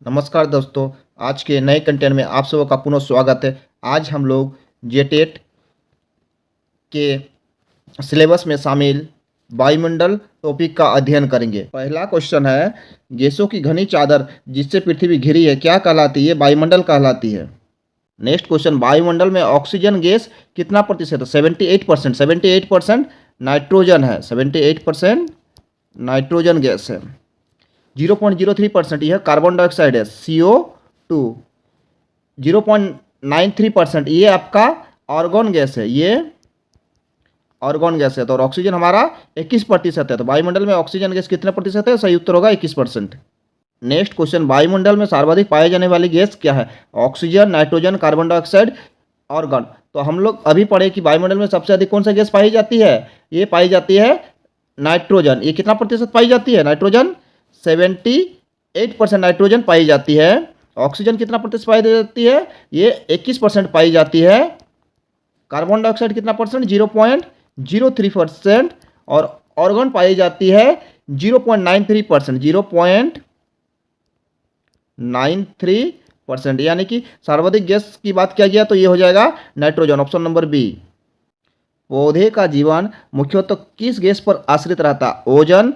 नमस्कार दोस्तों, आज के नए कंटेंट में आप सबों का पुनः स्वागत है। आज हम लोग जेटेट के सिलेबस में शामिल वायुमंडल टॉपिक का अध्ययन करेंगे। पहला क्वेश्चन है, गैसों की घनी चादर जिससे पृथ्वी घिरी है क्या कहलाती है? वायुमंडल कहलाती है। नेक्स्ट क्वेश्चन, वायुमंडल में ऑक्सीजन गैस कितना प्रतिशत है? 78%। 78% नाइट्रोजन है। 78% नाइट्रोजन गैस है। 0.03% यह कार्बन डाइऑक्साइड है, CO2। 0.93% ये आपका ऑर्गन गैस है, ये ऑर्गन गैस है। तो और ऑक्सीजन हमारा 21% है। तो वायुमंडल में ऑक्सीजन गैस कितने प्रतिशत है? सही उत्तर होगा 21%। नेक्स्ट क्वेश्चन, वायुमंडल में सर्वाधिक पाए जाने वाली गैस क्या है? Oxygen, nitrogen, carbon dioxide, organ. तो हम लोग अभी पढ़े कि वायुमंडल में सबसे अधिक कौन सा गैस पाई जाती है? ये पाई जाती है नाइट्रोजन। ये कितना प्रतिशत पाई जाती है? नाइट्रोजन 78% नाइट्रोजन पाई जाती है। ऑक्सीजन कितना प्रतिशत पाई जाती है? ये 21% पाई जाती है। कार्बन डाइऑक्साइड कितना परसेंट? 0.03%। और ऑर्गन पाई जाती है 0.93%। 0.93%। यानी कि सर्वाधिक गैस की बात किया गया तो ये हो जाएगा नाइट्रोजन, ऑप्शन नंबर बी। पौधे का जीवन मुख्यतः किस गैस पर आश्रित रहता है? Ozone,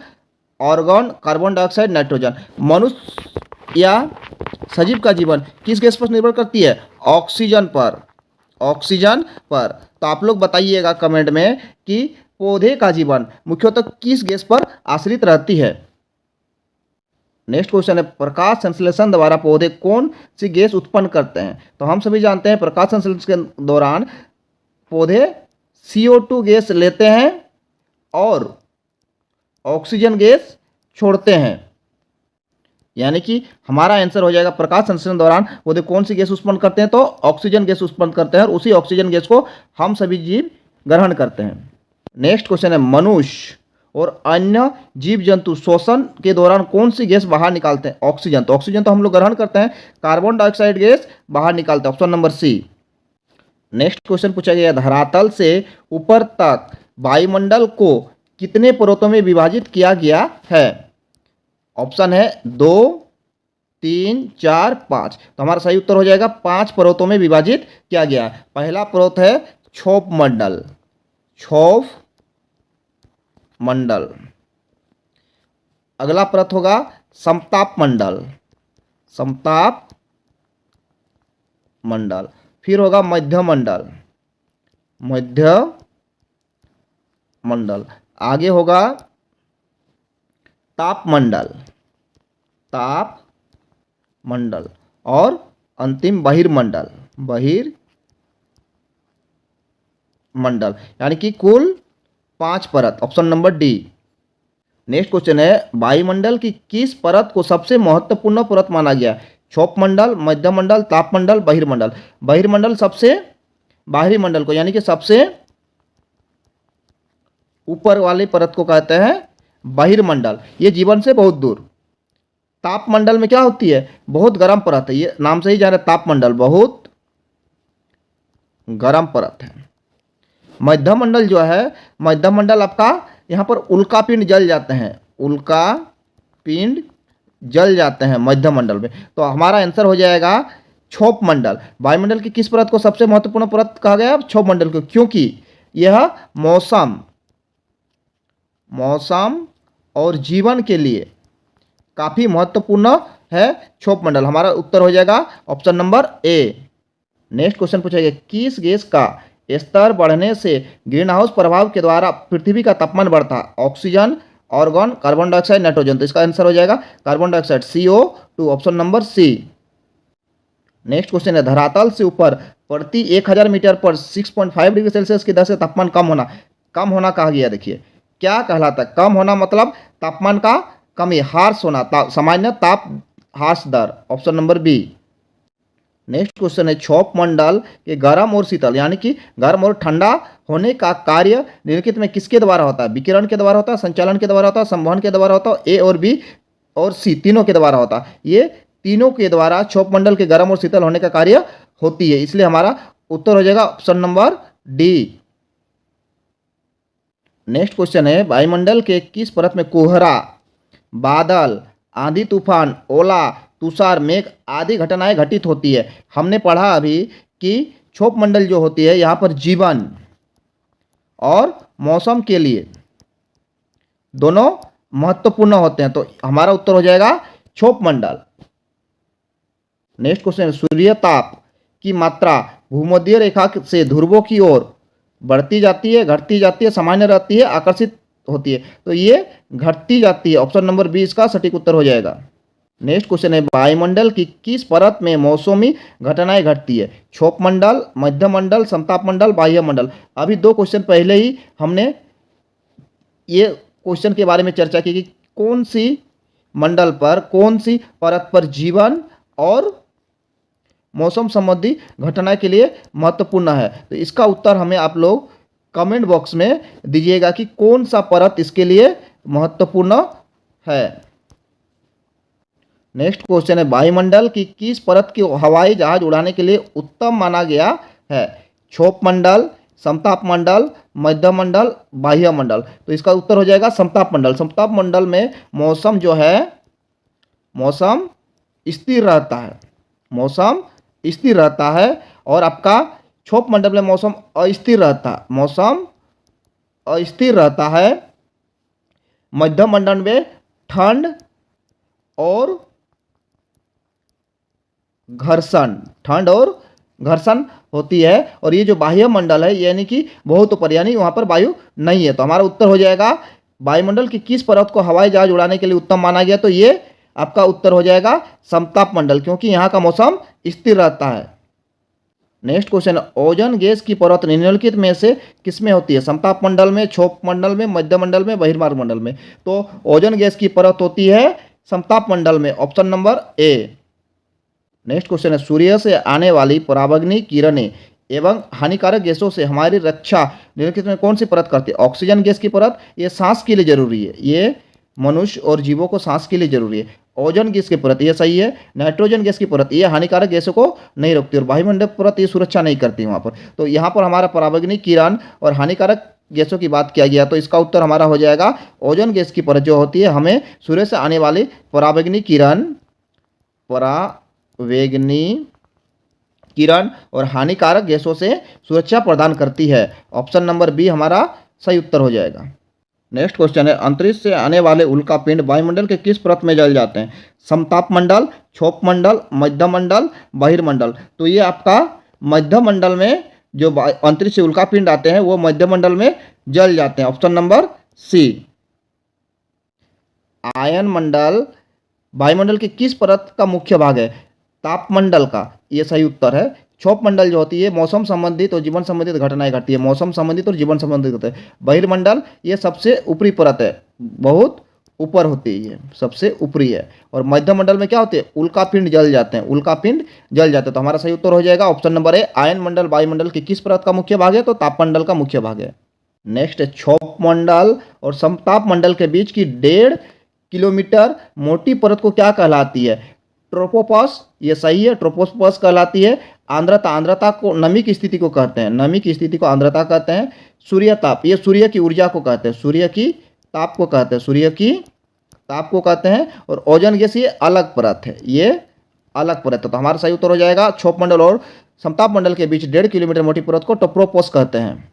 organ, carbon dioxide, nitrogen. मनुष्य या सजीव का जीवन किस गैस पर निर्भर करती है? ऑक्सीजन पर। ऑक्सीजन पर। तो आप लोग बताइएगा कमेंट में कि पौधे का जीवन मुख्यतः किस गैस पर आश्रित रहती है। नेक्स्ट क्वेश्चन है, प्रकाश संश्लेषण द्वारा पौधे कौन सी गैस उत्पन्न करते हैं? तो हम सभी जानते हैं प्रकाश संश्लेषण के दौरान पौधे CO2 गैस लेते हैं और ऑक्सीजन गैस छोड़ते हैं। यानी कि हमारा आंसर हो जाएगा प्रकाश संश्लेषण दौरान पौधे कौन सी गैस उत्पन्न करते हैं? तो ऑक्सीजन गैस उत्पन्न करते हैं और उसी ऑक्सीजन गैस को हम सभी जीव ग्रहण करते हैं। नेक्स्ट क्वेश्चन है, मनुष्य और अन्य जीव जंतु श्वसन के दौरान कौन सी गैस बाहर निकालते हैं? ऑक्सीजन। तो ऑक्सीजन तो हम लोग ग्रहण करते हैं, कार्बन डाइऑक्साइड गैस बाहर निकालते हैं, option number C. Next question पूछा गया, धरातल से ऊपर तक वायुमंडल को कितने परतों में विभाजित किया गया है? ऑप्शन है 2, 3, 4, 5। तो हमारा सही उत्तर हो जाएगा 5 परतों में विभाजित किया गया है। पहला परत है क्षोभ मंडल। क्षोभ मंडल। अगला परत होगा समताप मंडल। समताप मंडल। फिर होगा मध्य मंडल। मध्य मंडल। आगे होगा ताप मंडल। ताप मंडल। और अंतिम बहिर्मंडल। बहिर्मंडल। यानी कि कुल 5 परत, option number D. Next question है, वायुमंडल की किस परत को सबसे महत्वपूर्ण परत माना गया? क्षोभ मंडल, मध्य मंडल, ताप मंडल, बहिर्मंडल। बहिर्मंडल सबसे बाहरी मंडल को, यानी कि सबसे ऊपर वाली परत को कहते हैं बहिर्मंडल। ये जीवन से बहुत दूर। ताप मंडल में क्या होती है? बहुत गर्म परत है। ये नाम से ही जा रहा है, ताप मंडल बहुत गर्म परत है। मध्य मंडल जो है, मध्य मंडल आपका यहाँ पर उल्का पिंड जल जाते हैं। उल्का पिंड जल जाते हैं मध्य मंडल में। तो हमारा आंसर हो जाएगा क्षोभ मंडल। वायुमंडल की किस परत को सबसे महत्वपूर्ण परत कहा गया? क्षोभ मंडल को, क्योंकि यह मौसम और जीवन के लिए काफ़ी महत्वपूर्ण है क्षोभ मंडल। हमारा उत्तर हो जाएगा option number A. Next question पूछा गया, किस गैस का स्तर बढ़ने से ग्रीन हाउस प्रभाव के द्वारा पृथ्वी का तापमान बढ़ता है? Oxygen, argon, carbon dioxide, nitrogen. तो इसका आंसर हो जाएगा carbon dioxide, CO2, option number C. Next question है, धरातल से ऊपर प्रति 1000 मीटर पर 6.5 डिग्री सेल्सियस की दर से तापमान कम होना कहा गया। देखिए क्या कहलाता है कम होना? मतलब तापमान का कमी, हार्श होना, सामान्य ताप हार्श दर, option number B. Next question है, क्षोभ मंडल के गर्म और शीतल यानी कि गर्म और ठंडा होने का कार्य निम्नलिखित में किसके द्वारा होता है? विकिरण के द्वारा होता है, संचालन के द्वारा होता है, संवहन के द्वारा होता है, ए और बी और सी तीनों के द्वारा होता है। ये तीनों के द्वारा क्षोभ मंडल के गर्म और शीतल होने का कार्य होती है। इसलिए हमारा उत्तर हो जाएगा option number D. Next question है, वायुमंडल के किस परत में कोहरा, बादल, आंधी तूफान, ओला तुषार, मेघ आदि घटनाएं घटित होती है। हमने पढ़ा अभी कि क्षोभ मंडल जो होती है यहाँ पर जीवन और मौसम के लिए दोनों महत्वपूर्ण होते हैं, तो हमारा उत्तर हो जाएगा क्षोभ मंडल। नेक्स्ट क्वेश्चन, सूर्य ताप की मात्रा भूमध्य रेखा से ध्रुवों की ओर बढ़ती जाती है, घटती जाती है, सामान्य रहती है, आकर्षित होती है, तो ये घटती जाती है। ऑप्शन नंबर बी इसका सटीक उत्तर हो जाएगा। नेक्स्ट क्वेश्चन है, वायुमंडल की किस परत में मौसमी घटनाएं घटती है? क्षोभ मंडल, मध्य मंडल, समताप मंडल, बाह्य मंडल। अभी 2 क्वेश्चन पहले ही हमने ये क्वेश्चन के बारे में चर्चा की कि कौन सी मंडल पर, कौन सी परत पर जीवन और मौसम संबंधी घटना के लिए महत्वपूर्ण है। तो इसका उत्तर हमें आप लोग कमेंट बॉक्स में दीजिएगा कि कौन सा परत इसके लिए महत्वपूर्ण है। नेक्स्ट क्वेश्चन है, वायुमंडल की किस परत की हवाई जहाज उड़ाने के लिए उत्तम माना गया है? क्षोभ मंडल, समताप मंडल, मध्य मंडल, बाह्य मंडल। तो इसका उत्तर हो जाएगा समताप मंडल। समताप मंडल में मौसम जो है, मौसम स्थिर रहता है, मौसम स्थिर रहता है, और आपका क्षोभ मंडल में मौसम अस्थिर रहता है, मौसम अस्थिर रहता है। मध्य मंडल में ठंड और घर्षण होती है, और ये जो बाह्य मंडल है यानी कि बहुत ऊपर, यानी वहाँ पर वायु नहीं है। तो हमारा उत्तर हो जाएगा वायुमंडल की किस परत को हवाई जहाज उड़ाने के लिए उत्तम माना गया? तो ये आपका उत्तर हो जाएगा समताप मंडल, क्योंकि यहाँ का मौसम स्थिर रहता है। नेक्स्ट क्वेश्चन, ओजोन गैस की परत निम्नलिखित में से किसमें होती है? समताप मंडल में, क्षोभ मंडल में, मध्य मंडल में, बहिर्मार्ग मंडल में। तो ओजोन गैस की परत होती है समताप मंडल में, option number A. Next question है, सूर्य से आने वाली पराबैंगनी किरणें एवं हानिकारक गैसों से हमारी रक्षा निम्नलिखित में कौन सी परत करती है? ऑक्सीजन गैस की परत, ये सांस के लिए जरूरी है, ये मनुष्य और जीवों को सांस के लिए जरूरी है। ओजोन गैस की परत, ये सही है। नाइट्रोजन गैस की परत, ये हानिकारक गैसों को नहीं रोकती, और वायुमंडल परत ये सुरक्षा नहीं करती वहाँ पर। तो यहाँ पर हमारा पराबैंगनी किरण और हानिकारक गैसों की बात किया गया, तो इसका उत्तर हमारा हो जाएगा ओजोन गैस की परत जो होती है, हमें सूर्य से आने वाली पराबैंगनी किरण और हानिकारक गैसों से सुरक्षा प्रदान करती है। ऑप्शन नंबर बी हमारा सही उत्तर हो जाएगा। नेक्स्ट क्वेश्चन है, अंतरिक्ष से आने वाले उल्कापिंड वायुमंडल के किस परत में जल जाते हैं? समताप मंडल, क्षोभ मंडल, मध्य मंडल, बहिर्मंडल। तो ये आपका मध्य मंडल में जो अंतरिक्ष से उल्कापिंड आते हैं वो मध्य मंडल में जल जाते हैं। Option number C. आयन मंडल वायुमंडल की किस परत का मुख्य भाग है? तापमंडल का, ये सही उत्तर है। क्षोभ मंडल जो होती है मौसम संबंधित और जीवन संबंधित घटनाएं घटती है, मौसम संबंधित और जीवन संबंधित होते हैं। बहिर्मंडल ये सबसे ऊपरी परत है, बहुत ऊपर होती है, सबसे ऊपरी है। और मध्य मंडल में क्या होते हैं? उल्कापिंड जल जाते हैं, उल्कापिंड जल जाते हैं। तो हमारा सही उत्तर हो जाएगा ऑप्शन नंबर ए। आयन मंडल वायुमंडल की किस परत का मुख्य भाग है? तो तापमंडल का मुख्य भाग है। नेक्स्ट, क्षोभ मंडल और समताप मंडल के बीच की 1.5 किलोमीटर मोटी परत को क्या कहलाती है? ट्रोपोपॉस, ये सही है, ट्रोपोपॉस कहलाती है। आर्द्रता को, नमी की स्थिति को कहते हैं, नमी की स्थिति को आर्द्रता कहते हैं। सूर्य ताप, ये सूर्य की ऊर्जा को कहते हैं, सूर्य की ताप को कहते हैं, सूर्य की ताप को कहते हैं। और ओजोन गैस ये अलग परत है, ये अलग परत है। तो हमारा सही उत्तर हो जाएगा क्षोभ मंडल और समताप मंडल के बीच 1.5 किलोमीटर मोटी परत को ट्रोपोपॉस कहते हैं।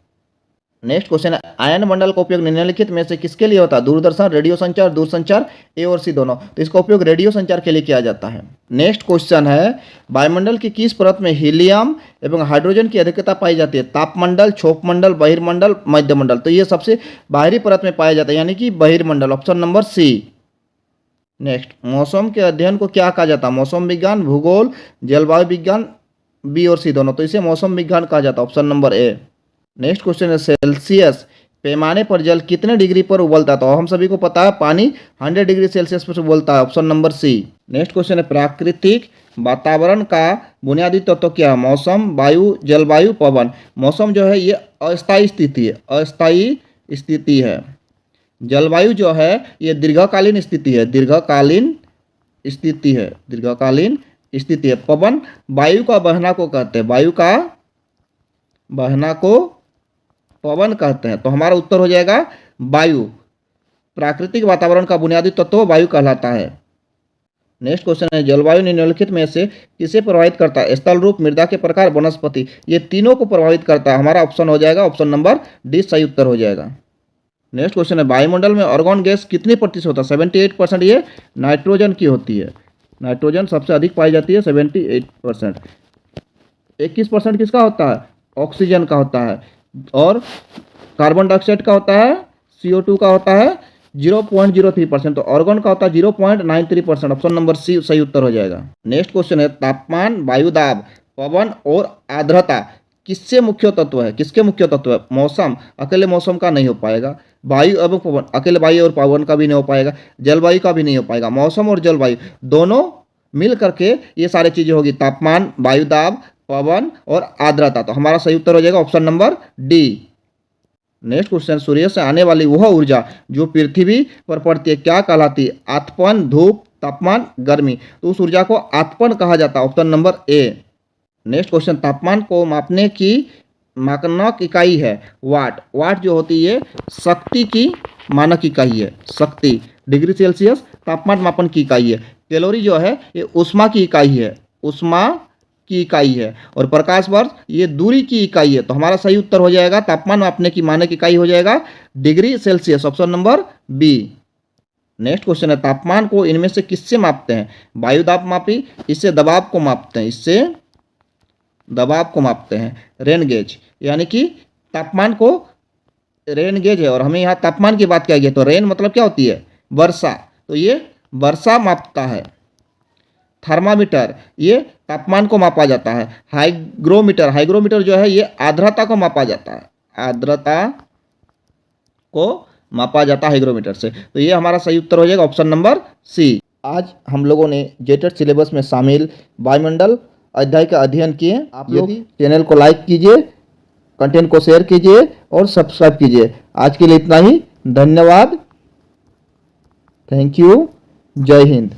नेक्स्ट क्वेश्चन है, आयन मंडल का उपयोग निम्नलिखित में से किसके लिए होता है? दूरदर्शन, रेडियो संचार, दूरसंचार, ए और सी दोनों। तो इसका उपयोग रेडियो संचार के लिए किया जाता है। नेक्स्ट क्वेश्चन है, वायुमंडल की किस परत में हीलियम एवं हाइड्रोजन की अधिकता पाई जाती है? तापमंडल, क्षोभ मंडल, बहिर्मंडल, मध्य मंडल। तो ये सबसे बाहरी परत में पाया जाता है, यानी कि बहिर्मंडल, ऑप्शन नंबर सी। नेक्स्ट, मौसम के अध्ययन को क्या कहा जाता है? मौसम विज्ञान, भूगोल, जलवायु विज्ञान, बी और सी दोनों। तो इसे मौसम विज्ञान कहा जाता है, option number A. Next question है, सेल्सियस पैमाने पर जल कितने डिग्री पर उबलता है? तो हम सभी को पता है पानी 100 डिग्री सेल्सियस पर उबलता है, option number C. Next question है, प्राकृतिक वातावरण का बुनियादी तत्व क्या है? मौसम, वायु, जलवायु, पवन। मौसम जो है ये अस्थायी स्थिति है, अस्थायी स्थिति है। जलवायु जो है ये दीर्घकालीन स्थिति है, दीर्घकालीन स्थिति है, दीर्घकालीन स्थिति है। पवन वायु का बहना को कहते हैं, वायु का बहना को पवन कहते हैं। तो हमारा उत्तर हो जाएगा वायु। प्राकृतिक वातावरण का बुनियादी तत्व वायु कहलाता है। नेक्स्ट क्वेश्चन है, जलवायु निम्नलिखित में से किसे प्रभावित करता है? स्थल रूप, मृदा के प्रकार, वनस्पति। ये तीनों को प्रभावित करता है। हमारा ऑप्शन हो जाएगा ऑप्शन नंबर डी सही उत्तर हो जाएगा। नेक्स्ट क्वेश्चन है, वायुमंडल में आर्गन गैस कितनी प्रतिशत होता है? 78%। ये नाइट्रोजन की होती है। नाइट्रोजन सबसे अधिक पाई जाती है 78%। 21% किसका होता है? ऑक्सीजन का होता है। और कार्बन डाइऑक्साइड का होता है, CO2 का होता है 0.03%। तो आर्गन का होता है 0.93%। ऑप्शन नंबर सी सही उत्तर हो जाएगा। नेक्स्ट क्वेश्चन है, तापमान, वायु दाब, पवन और आर्द्रता किससे मुख्य तत्व है? किसके मुख्य तत्व है? मौसम, अकेले मौसम का नहीं हो पाएगा। वायु एवं पवन, अकेले वायु और पवन का भी नहीं हो पाएगा। जलवायु का भी नहीं हो पाएगा। मौसम और जलवायु दोनों मिल करके ये सारी चीजें होगी, तापमान, वायु दाब, पवन और आर्द्रता। तो हमारा सही उत्तर हो जाएगा option number D. Next question, सूर्य से आने वाली वह ऊर्जा जो पृथ्वी पर पड़ती है क्या कहलाती है? आतपन, धूप, तापमान, गर्मी। तो उस ऊर्जा को आतपन कहा जाता है। Option number A. Next question, तापमान को मापने की मानक इकाई है वाट। वाट जो होती है शक्ति की मानक इकाई है। शक्ति, डिग्री सेल्सियस तापमान मापन की इकाई है। कैलोरी जो है ये ऊष्मा की इकाई है। ऊष्मा की इकाई है। और प्रकाश वर्ष ये दूरी की इकाई है। तो हमारा सही उत्तर हो जाएगा, तापमान मापने की मानक इकाई हो जाएगा degree Celsius. Option number B. Next question है, तापमान को इनमें से किससे मापते हैं? वायु दाब मापी, इससे दबाव को मापते हैं। इससे दबाव को मापते हैं। रेन गेज, यानी कि तापमान को रेन गेज है और हमें यहाँ तापमान की बात किया तो रेन मतलब क्या होती है? वर्षा। तो ये वर्षा मापता है। थर्मामीटर, ये तापमान को मापा जाता है। हाइग्रोमीटर, हाइग्रोमीटर जो है ये आर्द्रता को मापा जाता है। आर्द्रता को मापा जाता है हाइग्रोमीटर से। तो ये हमारा सही उत्तर हो जाएगा ऑप्शन नंबर सी। आज हम लोगों ने जेटेड सिलेबस में शामिल वायुमंडल अध्याय का अध्ययन किए। आप लोग चैनल को लाइक कीजिए, कंटेंट को शेयर कीजिए और सब्सक्राइब कीजिए। आज के लिए इतना ही। धन्यवाद। Thank you. जय हिंद।